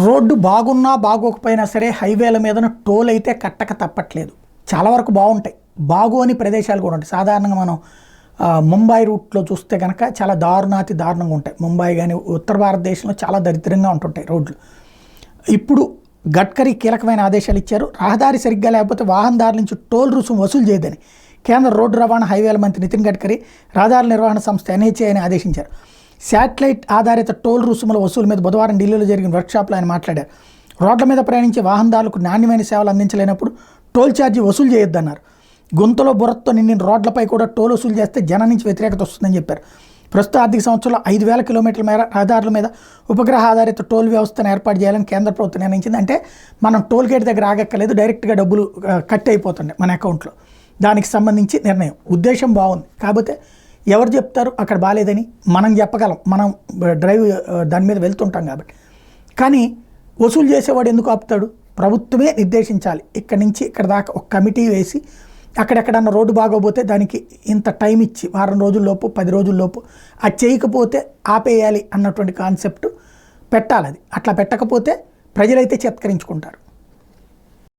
Road బాగున్నా బాగోకపోయినా సరే హైవేల మీదన టోల్ అయితే కట్టక తప్పట్లేదు. చాలా వరకు బాగుంటాయి, బాగోని ప్రదేశాలు కూడా ఉంటాయి. సాధారణంగా మనం ముంబై రూట్లో చూస్తే కనుక చాలా దారుణాతి దారుణంగా ఉంటాయి. ముంబై కానీ ఉత్తర భారతదేశంలో చాలా దరిద్రంగా ఉంటుంటాయి రోడ్లు. ఇప్పుడు గడ్కరీ కీలకమైన ఆదేశాలు ఇచ్చారు. రహదారి సరిగ్గా లేకపోతే వాహనదారుల నుంచి టోల్ రుసుము వసూలు చేయదని కేంద్ర రోడ్డు రవాణా హైవేల మంత్రి నితిన్ గడ్కరీ రహదారుల నిర్వహణ సంస్థ NHAIని ఆదేశించారు. శాటిలైట్ ఆధారిత టోల్ రుసుముల వసూలు మీద బుధవారం ఢిల్లీలో జరిగిన వర్క్షాప్లో ఆయన మాట్లాడారు. రోడ్ల మీద ప్రయాణించే వాహనదారులకు నాణ్యమైన సేవలు అందించలేనప్పుడు టోల్ ఛార్జీ వసూలు చేయొద్దన్నారు. గుంతలో బురదతో నిండిన రోడ్లపై కూడా టోల్ వసూలు చేస్తే జనం నుంచి వ్యతిరేకత వస్తుందని చెప్పారు. ప్రస్తుత ఆర్థిక సంవత్సరంలో 5,000 కిలోమీటర్ల మేర రహదారుల మీద ఉపగ్రహ ఆధారిత టోల్ వ్యవస్థను ఏర్పాటు చేయాలని కేంద్ర ప్రభుత్వం నిర్ణయించింది. అంటే మనం టోల్ గేట్ దగ్గర ఆగక్కలేదు, డైరెక్ట్గా డబ్బులు కట్ అయిపోతుండే మన అకౌంట్లో. దానికి సంబంధించి నిర్ణయం, ఉద్దేశం బాగుంది. కాకపోతే ఎవరు చెప్తారు అక్కడ బాగాలేదని? మనం చెప్పగలం, మనం డ్రైవ్ దాని మీద వెళ్తుంటాం కాబట్టి. కానీ వసూలు చేసేవాడు ఎందుకు ఆపుతాడు? ప్రభుత్వమే నిర్దేశించాలి. ఇక్కడి నుంచి ఇక్కడ దాకా ఒక కమిటీ వేసి అక్కడెక్కడన్నా రోడ్డు బాగోపోతే దానికి ఇంత టైం ఇచ్చి వారం రోజుల్లోపు 10 రోజుల్లోపు అది చేయకపోతే ఆపేయాలి అన్నటువంటి కాన్సెప్ట్ పెట్టాలి. అది అట్లా పెట్టకపోతే ప్రజలైతే చిత్కరించుకుంటారు.